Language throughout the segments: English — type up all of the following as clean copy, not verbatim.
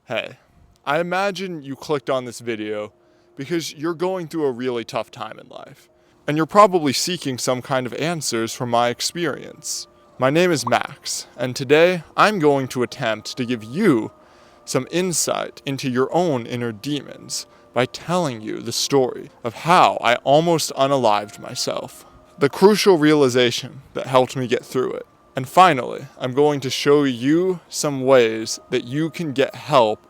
Hey, I imagine you clicked on this video because you're going through a really tough time in life, and you're probably seeking some kind of answers from my experience. My name is Max, and today I'm going to attempt to give you some insight into your own inner demons by telling you the story of how I almost unalived myself, the crucial realization that helped me get through it. And finally, I'm going to show you some ways that you can get help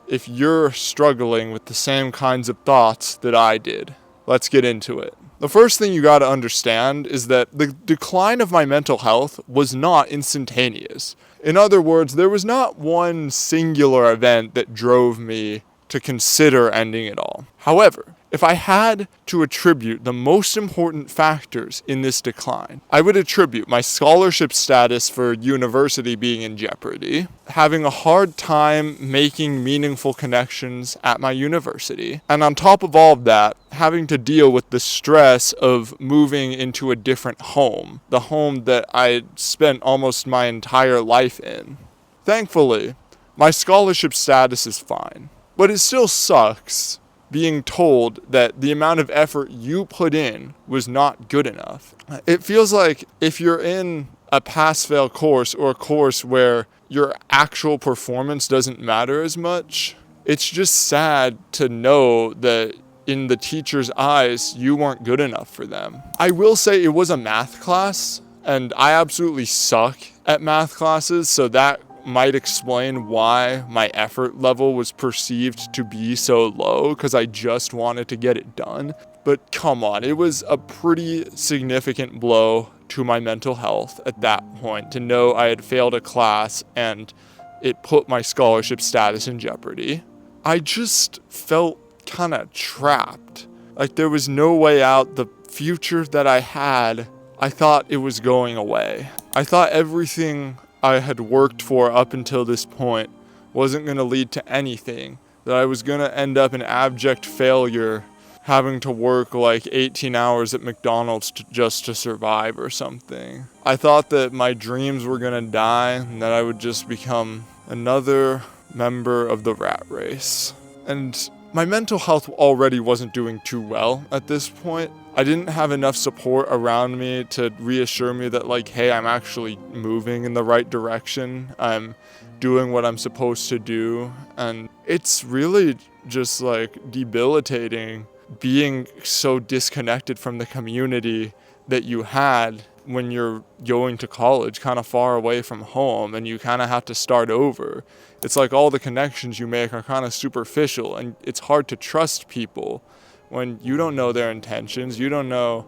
if you're struggling with the same kinds of thoughts that I did. Let's get into it. The first thing you gotta understand is that the decline of my mental health was not instantaneous. In other words, there was not one singular event that drove me to consider ending it all. However, if I had to attribute the most important factors in this decline, I would attribute my scholarship status for university being in jeopardy, having a hard time making meaningful connections at my university, and on top of all of that, having to deal with the stress of moving into a different home, the home that I spent almost my entire life in. Thankfully, my scholarship status is fine, but it still sucks being told that the amount of effort you put in was not good enough. It feels like if you're in a pass-fail course or a course where your actual performance doesn't matter as much, it's just sad to know that in the teacher's eyes, you weren't good enough for them. I will say it was a math class, and I absolutely suck at math classes, so that might explain why my effort level was perceived to be so low, because I just wanted to get it done. But come on, it was a pretty significant blow to my mental health at that point to know I had failed a class and it put my scholarship status in jeopardy. I just felt kind of trapped. Like there was no way out. The future that I had, I thought it was going away. I thought everything I had worked for up until this point wasn't going to lead to anything, that I was going to end up in abject failure, having to work like 18 hours at McDonald's just to survive or something. I thought that my dreams were going to die and that I would just become another member of the rat race. And my mental health already wasn't doing too well at this point. I didn't have enough support around me to reassure me that like, hey, I'm actually moving in the right direction. I'm doing what I'm supposed to do. And it's really just like debilitating being so disconnected from the community that you had when you're going to college, kind of far away from home, and you kind of have to start over. It's like all the connections you make are kind of superficial, and it's hard to trust people when you don't know their intentions. You don't know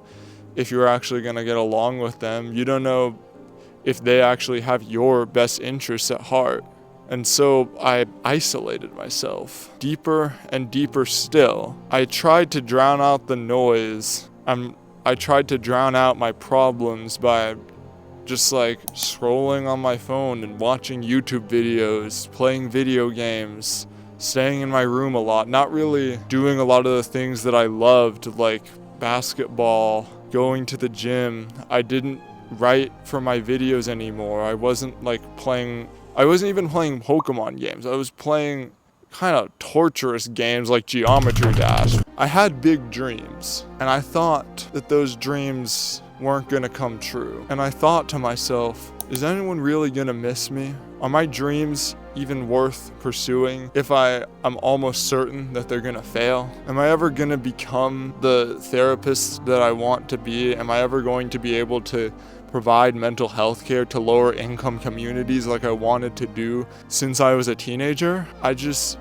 if you're actually going to get along with them. You don't know if they actually have your best interests at heart. And so I isolated myself deeper and deeper still. I tried to drown out the noise. I tried to drown out my problems by just like scrolling on my phone and watching YouTube videos, playing video games, staying in my room a lot, not really doing a lot of the things that I loved, like basketball, going to the gym. I didn't write for my videos anymore. I wasn't even playing Pokemon games. I was playing kind of torturous games like Geometry Dash. I had big dreams, and I thought that those dreams weren't gonna come true. And I thought to myself, is anyone really gonna miss me? Are my dreams even worth pursuing if I'm almost certain that they're gonna fail? Am I ever gonna become the therapist that I want to be? Am I ever going to be able to provide mental health care to lower income communities like I wanted to do since I was a teenager? I just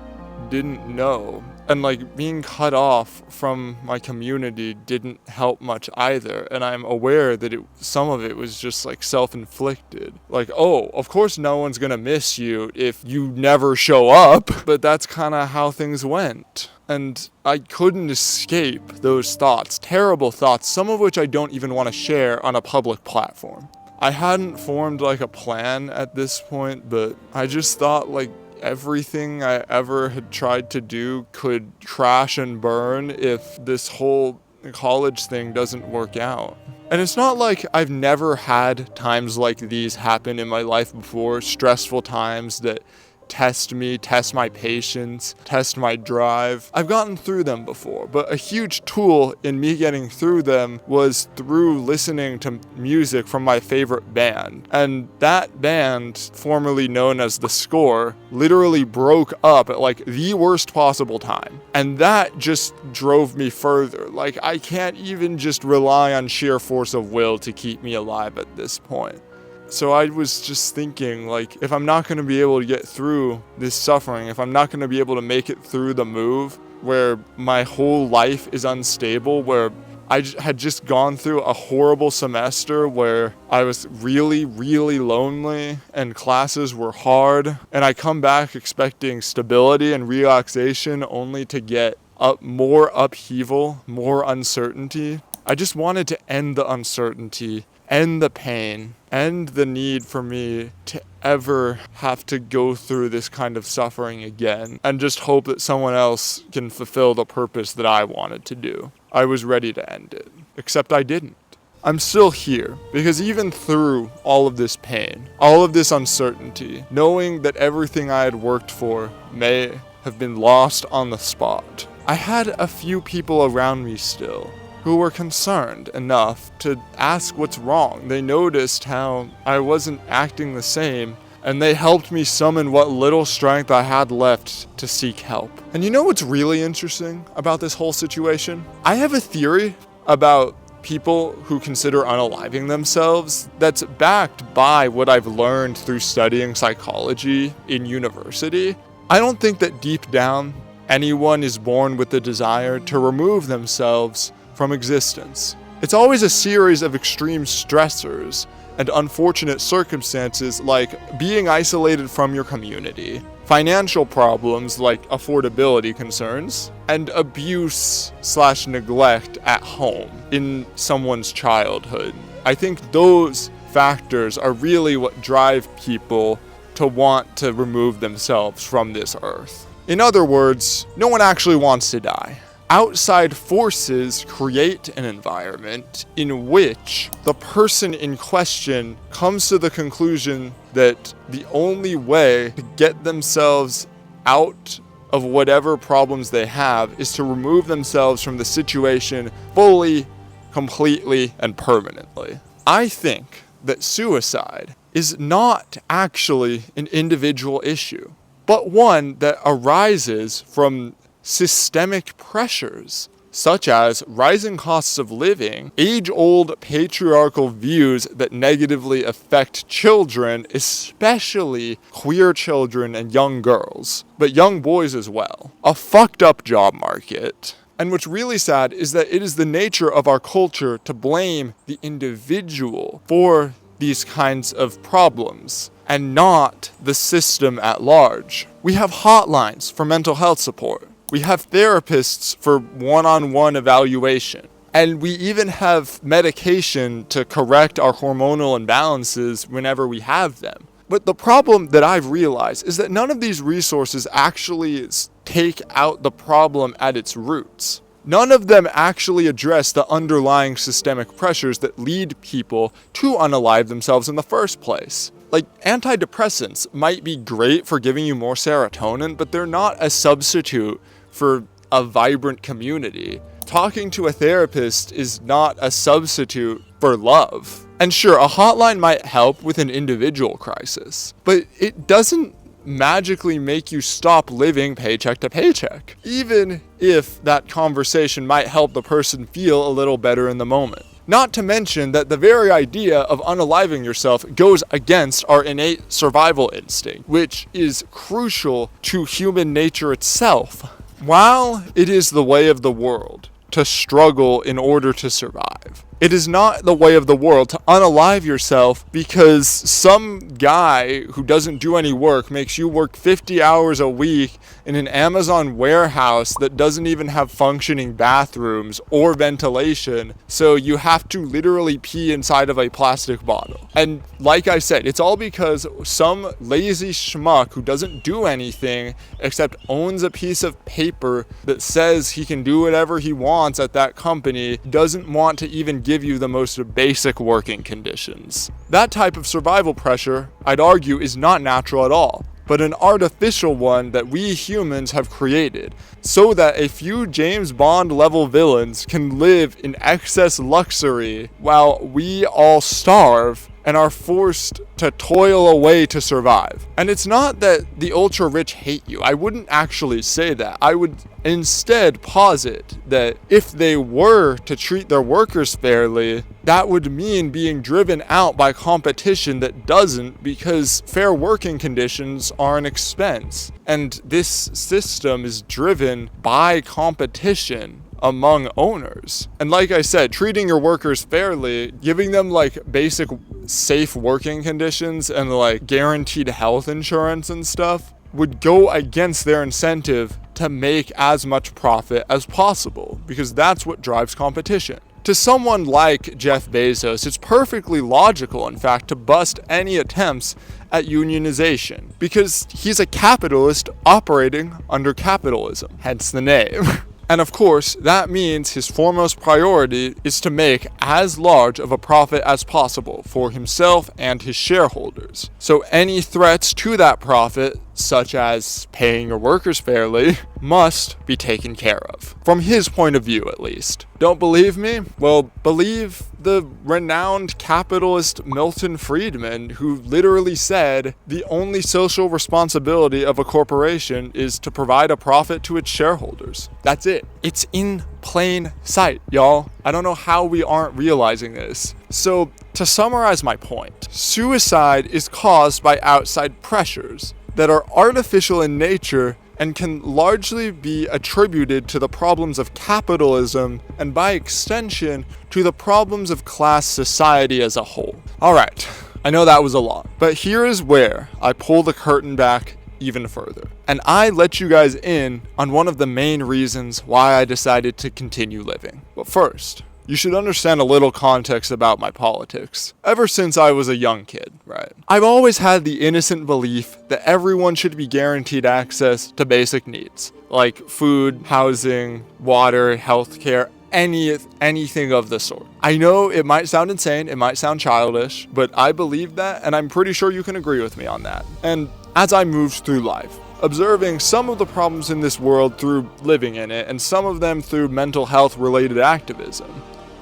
didn't know. And like being cut off from my community didn't help much either. And I'm aware that some of it was just like self-inflicted. Like, oh, of course no one's gonna miss you if you never show up. But that's kind of how things went. And I couldn't escape those thoughts, terrible thoughts, some of which I don't even want to share on a public platform. I hadn't formed like a plan at this point, but I just thought like everything I ever had tried to do could crash and burn if this whole college thing doesn't work out. And it's not like I've never had times like these happen in my life before, stressful times that test me, test my patience, test my drive. I've gotten through them before, but a huge tool in me getting through them was through listening to music from my favorite band. And that band, formerly known as The Score, literally broke up at like the worst possible time. And that just drove me further. Like, I can't even just rely on sheer force of will to keep me alive at this point. So I was just thinking, like, if I'm not going to be able to get through this suffering, if I'm not going to be able to make it through the move where my whole life is unstable, where I had just gone through a horrible semester where I was really, really lonely and classes were hard, and I come back expecting stability and relaxation only to get more upheaval, more uncertainty. I just wanted to end the uncertainty, end the pain, end the need for me to ever have to go through this kind of suffering again, and just hope that someone else can fulfill the purpose that I wanted to do. I was ready to end it, except I didn't. I'm still here, because even through all of this pain, all of this uncertainty, knowing that everything I had worked for may have been lost on the spot, I had a few people around me still who were concerned enough to ask what's wrong. They noticed how I wasn't acting the same, and they helped me summon what little strength I had left to seek help. And you know what's really interesting about this whole situation? I have a theory about people who consider unaliving themselves that's backed by what I've learned through studying psychology in university. I don't think that deep down, anyone is born with the desire to remove themselves from existence. It's always a series of extreme stressors and unfortunate circumstances, like being isolated from your community, financial problems like affordability concerns, and abuse/neglect at home in someone's childhood. I think those factors are really what drive people to want to remove themselves from this earth. In other words, no one actually wants to die. Outside forces create an environment in which the person in question comes to the conclusion that the only way to get themselves out of whatever problems they have is to remove themselves from the situation fully, completely, and permanently. I think that suicide is not actually an individual issue, but one that arises from systemic pressures, such as rising costs of living, age-old patriarchal views that negatively affect children, especially queer children and young girls, but young boys as well, a fucked up job market. And what's really sad is that it is the nature of our culture to blame the individual for these kinds of problems, and not the system at large. We have hotlines for mental health support. We have therapists for one-on-one evaluation. And we even have medication to correct our hormonal imbalances whenever we have them. But the problem that I've realized is that none of these resources actually take out the problem at its roots. None of them actually address the underlying systemic pressures that lead people to unalive themselves in the first place. Like, antidepressants might be great for giving you more serotonin, but they're not a substitute for a vibrant community. Talking to a therapist is not a substitute for love. And sure, a hotline might help with an individual crisis, but it doesn't magically make you stop living paycheck to paycheck, even if that conversation might help the person feel a little better in the moment. Not to mention that the very idea of unaliving yourself goes against our innate survival instinct, which is crucial to human nature itself. While it is the way of the world to struggle in order to survive, it is not the way of the world to unalive yourself because some guy who doesn't do any work makes you work 50 hours a week in an Amazon warehouse that doesn't even have functioning bathrooms or ventilation, so you have to literally pee inside of a plastic bottle. And like I said, it's all because some lazy schmuck who doesn't do anything except owns a piece of paper that says he can do whatever he wants at that company doesn't want to even give you the most basic working conditions. That type of survival pressure, I'd argue, is not natural at all. but an artificial one that we humans have created, so that a few James Bond level villains can live in excess luxury while we all starve and are forced to toil away to survive. And it's not that the ultra rich hate you. I wouldn't actually say that. I would instead posit that if they were to treat their workers fairly, that would mean being driven out by competition that doesn't, because fair working conditions are an expense. And this system is driven by competition among owners. And like I said, treating your workers fairly, giving them like basic safe working conditions and like guaranteed health insurance and stuff would go against their incentive to make as much profit as possible, because that's what drives competition. To someone like Jeff Bezos, it's perfectly logical, in fact, to bust any attempts at unionization, because he's a capitalist operating under capitalism, hence the name. And of course, that means his foremost priority is to make as large of a profit as possible for himself and his shareholders. So any threats to that profit, such as paying your workers fairly, must be taken care of. From his point of view, at least. Don't believe me? Well, believe the renowned capitalist Milton Friedman, who literally said the only social responsibility of a corporation is to provide a profit to its shareholders. That's it. It's in plain sight, y'all. I don't know how we aren't realizing this. So, to summarize my point, suicide is caused by outside pressures that are artificial in nature and can largely be attributed to the problems of capitalism and, by extension, to the problems of class society as a whole. Alright, I know that was a lot, but here is where I pull the curtain back even further. And I let you guys in on one of the main reasons why I decided to continue living. But first, you should understand a little context about my politics. Ever since I was a young kid, right? I've always had the innocent belief that everyone should be guaranteed access to basic needs, like food, housing, water, healthcare, anything of the sort. I know it might sound insane, it might sound childish, but I believe that, and I'm pretty sure you can agree with me on that. And as I moved through life, observing some of the problems in this world through living in it, and some of them through mental health related activism,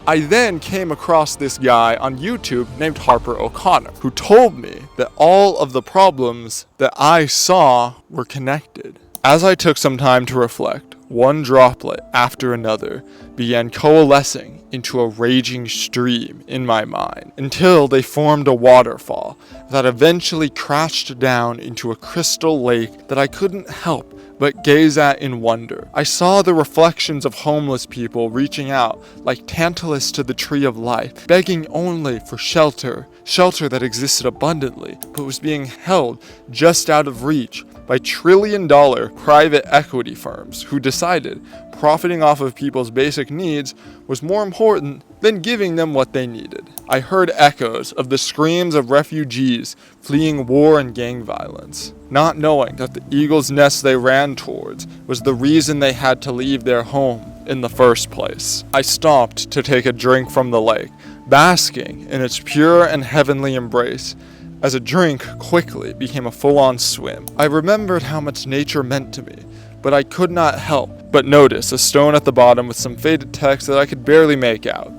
I then came across this guy on YouTube named Harper O'Connor, who told me that all of the problems that I saw were connected. As I took some time to reflect, one droplet after another began coalescing into a raging stream in my mind, until they formed a waterfall that eventually crashed down into a crystal lake that I couldn't help but gaze at in wonder. I saw the reflections of homeless people reaching out like Tantalus to the tree of life, begging only for shelter that existed abundantly, but was being held just out of reach by trillion-dollar private equity firms who decided profiting off of people's basic needs was more important than giving them what they needed. I heard echoes of the screams of refugees fleeing war and gang violence, not knowing that the eagle's nest they ran towards was the reason they had to leave their home in the first place. I stopped to take a drink from the lake, basking in its pure and heavenly embrace, as a drink quickly became a full-on swim. I remembered how much nature meant to me, but I could not help but notice a stone at the bottom with some faded text that I could barely make out.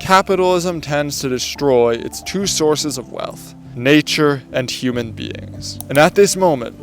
Capitalism tends to destroy its two sources of wealth, nature and human beings. And at this moment,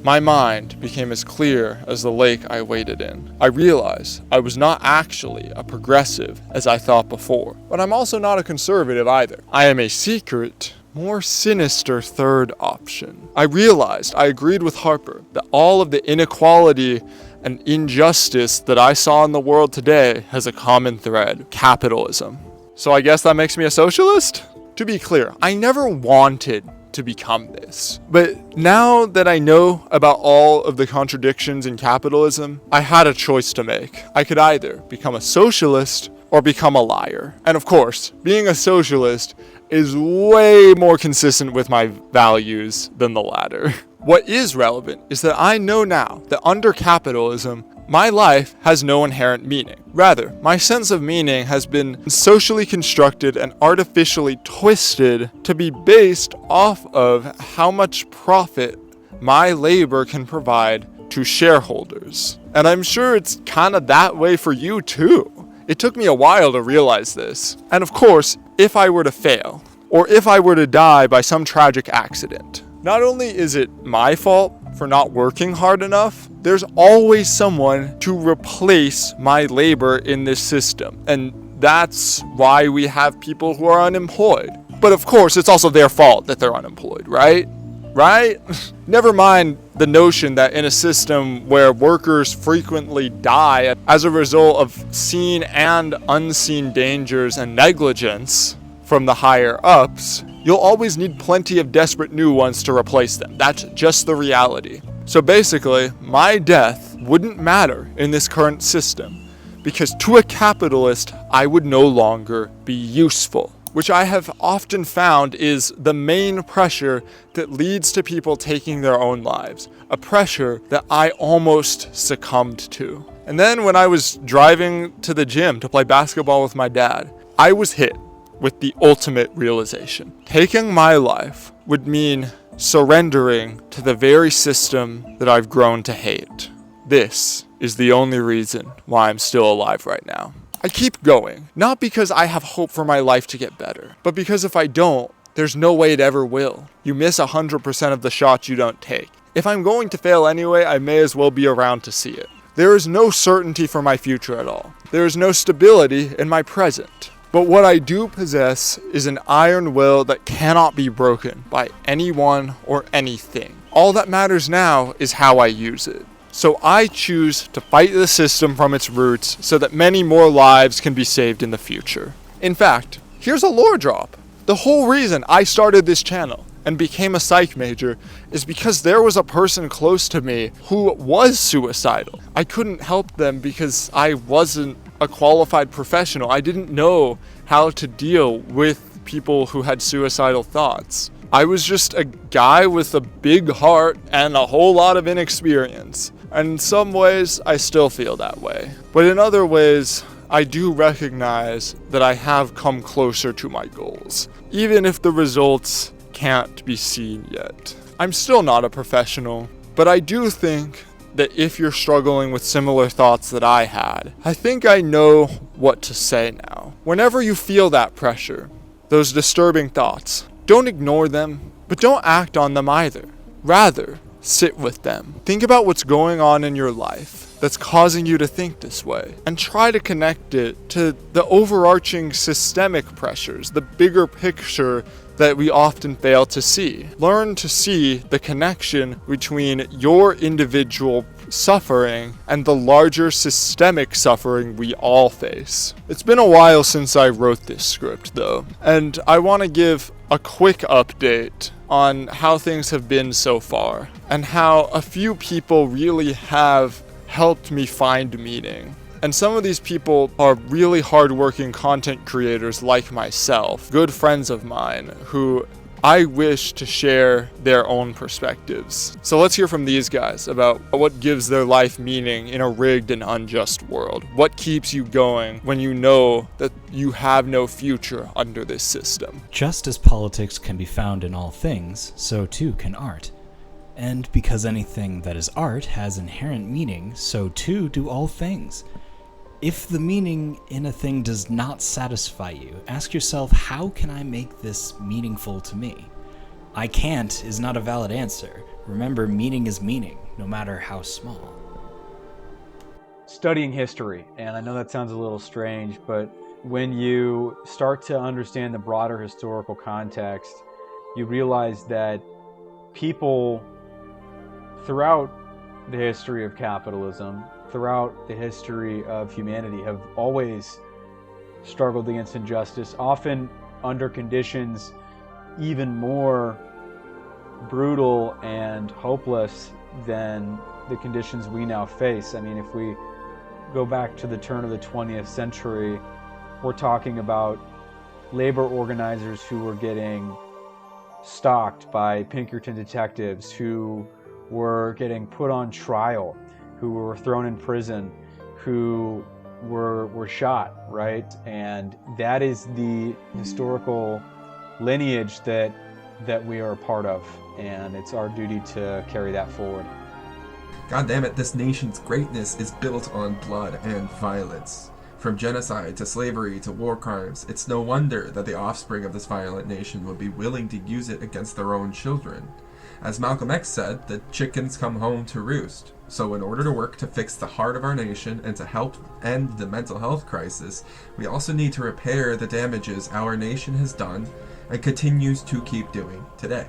my mind became as clear as the lake I waded in. I realized I was not actually a progressive as I thought before, but I'm also not a conservative either. I am a secret, more sinister third option. I realized I agreed with Harper that all of the inequality and injustice that I saw in the world today has a common thread: capitalism. So I guess that makes me a socialist? To be clear, I never wanted to become this. But now that I know about all of the contradictions in capitalism, I had a choice to make. I could either become a socialist or become a liar. And of course, being a socialist is way more consistent with my values than the latter. What is relevant is that I know now that under capitalism, my life has no inherent meaning. Rather, my sense of meaning has been socially constructed and artificially twisted to be based off of how much profit my labor can provide to shareholders. And I'm sure it's kind of that way for you too. It took me a while to realize this. And of course, if I were to fail, or if I were to die by some tragic accident, not only is it my fault for not working hard enough, there's always someone to replace my labor in this system. And that's why we have people who are unemployed. But of course, it's also their fault that they're unemployed, right? Right? Never mind the notion that in a system where workers frequently die as a result of seen and unseen dangers and negligence from the higher ups, you'll always need plenty of desperate new ones to replace them. That's just the reality. So basically, my death wouldn't matter in this current system, because to a capitalist, I would no longer be useful, which I have often found is the main pressure that leads to people taking their own lives, a pressure that I almost succumbed to. And then when I was driving to the gym to play basketball with my dad, I was hit with the ultimate realization. Taking my life would mean surrendering to the very system that I've grown to hate. This is the only reason why I'm still alive right now. I keep going, not because I have hope for my life to get better, but because if I don't, there's no way it ever will. You miss 100% of the shots you don't take. If I'm going to fail anyway, I may as well be around to see it. There is no certainty for my future at all. There is no stability in my present. But what I do possess is an iron will that cannot be broken by anyone or anything. All that matters now is how I use it. So I choose to fight the system from its roots so that many more lives can be saved in the future. In fact, here's a lore drop. The whole reason I started this channel and became a psych major is because there was a person close to me who was suicidal. I couldn't help them because I wasn't a qualified professional. I didn't know how to deal with people who had suicidal thoughts. I was just a guy with a big heart and a whole lot of inexperience. And in some ways, I still feel that way. But in other ways, I do recognize that I have come closer to my goals, even if the results can't be seen yet. I'm still not a professional, but I do think that if you're struggling with similar thoughts that I had, I think I know what to say now. Whenever you feel that pressure, those disturbing thoughts, don't ignore them, but don't act on them either. Rather, sit with them. Think about what's going on in your life that's causing you to think this way, and try to connect it to the overarching systemic pressures, the bigger picture that we often fail to see. Learn to see the connection between your individual suffering and the larger systemic suffering we all face. It's been a while since I wrote this script though, and I want to give a quick update on how things have been so far, and how a few people really have helped me find meaning. And some of these people are really hardworking content creators like myself, good friends of mine, who I wish to share their own perspectives. So let's hear from these guys about what gives their life meaning in a rigged and unjust world. What keeps you going when you know that you have no future under this system? Just as politics can be found in all things, so too can art. And because anything that is art has inherent meaning, so too do all things. If the meaning in a thing does not satisfy you, ask yourself, how can I make this meaningful to me? I can't is not a valid answer. Remember, meaning is meaning, no matter how small. Studying history, and I know that sounds a little strange, but when you start to understand the broader historical context, you realize that people throughout the history of capitalism, throughout the history of humanity, have always struggled against injustice, often under conditions even more brutal and hopeless than the conditions we now face. I mean, if we go back to the turn of the 20th century, we're talking about labor organizers who were getting stalked by Pinkerton detectives, who were getting put on trial, who were thrown in prison, who were shot, right? And that is the historical lineage that that we are a part of, and it's our duty to carry that forward. God damn it, this nation's greatness is built on blood and violence. From genocide to slavery to war crimes, it's no wonder that the offspring of this violent nation would be willing to use it against their own children. As Malcolm X said, the chickens come home to roost. So in order to work to fix the heart of our nation and to help end the mental health crisis, we also need to repair the damages our nation has done and continues to keep doing today.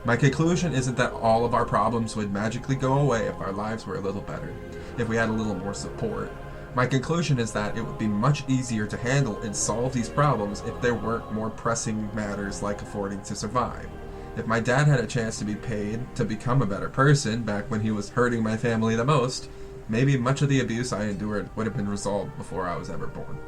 My conclusion isn't that all of our problems would magically go away if our lives were a little better, if we had a little more support. My conclusion is that it would be much easier to handle and solve these problems if there weren't more pressing matters like affording to survive. If my dad had a chance to be paid to become a better person back when he was hurting my family the most, maybe much of the abuse I endured would have been resolved before I was ever born.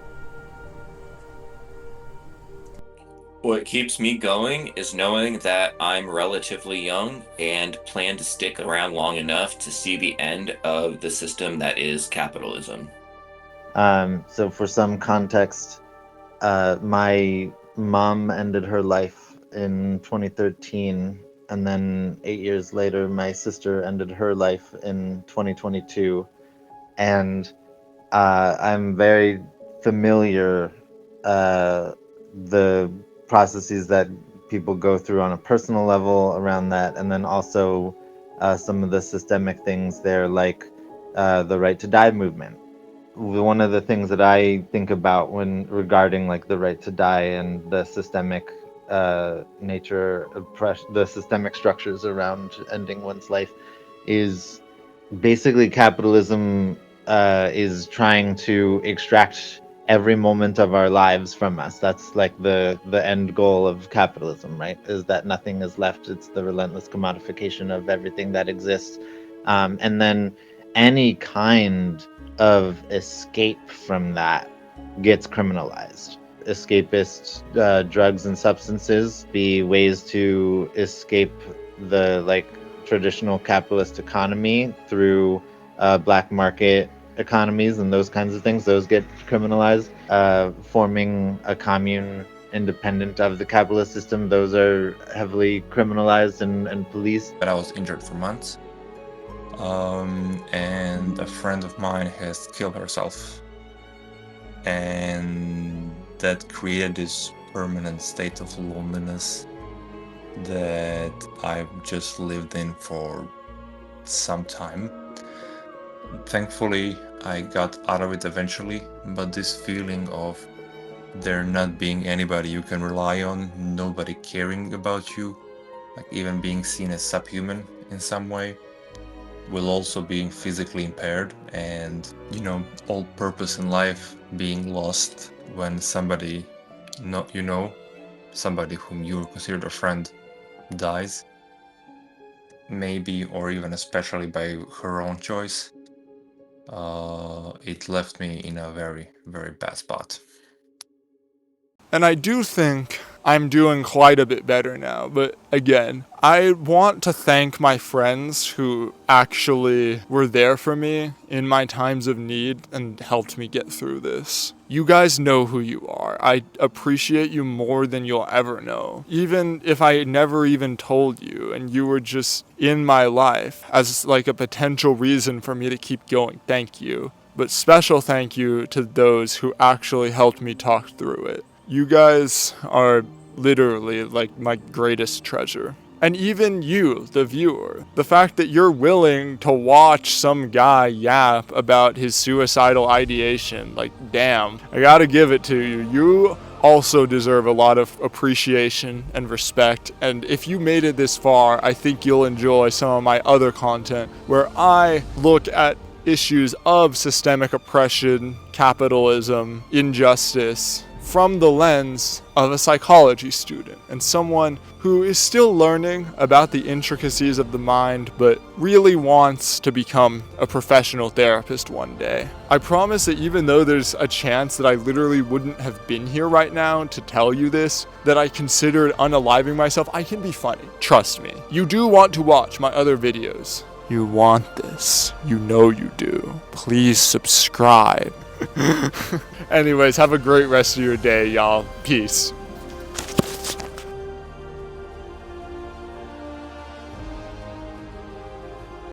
What keeps me going is knowing that I'm relatively young and plan to stick around long enough to see the end of the system that is capitalism. So for some context, my mom ended her life in 2013, and then 8 years later, my sister ended her life in 2022, and I'm very familiar the processes that people go through on a personal level around that, and then also some of the systemic things there, like the right to die movement. One of the things that I think about when regarding like the right to die and the systemic nature, the systemic structures around ending one's life, is basically capitalism is trying to extract every moment of our lives from us. That's like the end goal of capitalism, right? Is that nothing is left. It's the relentless commodification of everything that exists. And then any kind of escape from that gets criminalized. Escapist drugs and substances be ways to escape the like traditional capitalist economy through black market economies and those kinds of things. Those get criminalized. Forming a commune independent of the capitalist system, those are heavily criminalized and policed. But I was injured for months, and a friend of mine has killed herself, and that created this permanent state of loneliness that I've just lived in for some time. Thankfully, I got out of it eventually, but this feeling of there not being anybody you can rely on, nobody caring about you, like even being seen as subhuman in some way, while also being physically impaired, and all purpose in life being lost when somebody somebody whom you considered a friend dies, maybe or even especially by her own choice. It left me in a very, very bad spot. And I do think I'm doing quite a bit better now, but again, I want to thank my friends who actually were there for me in my times of need and helped me get through this. You guys know who you are. I appreciate you more than you'll ever know. Even if I never even told you and you were just in my life as like a potential reason for me to keep going, thank you. But special thank you to those who actually helped me talk through it. You guys are literally like my greatest treasure. And even you, the viewer, the fact that you're willing to watch some guy yap about his suicidal ideation, like, damn, I gotta give it to you. You also deserve a lot of appreciation and respect. And if you made it this far, I think you'll enjoy some of my other content where I look at issues of systemic oppression, capitalism, injustice, from the lens of a psychology student and someone who is still learning about the intricacies of the mind but really wants to become a professional therapist one day. I promise that even though there's a chance that I literally wouldn't have been here right now to tell you this, that I considered unaliving myself, I can be funny. Trust me. You do want to watch my other videos. You want this. You know you do. Please subscribe. Anyways, have a great rest of your day, y'all. Peace.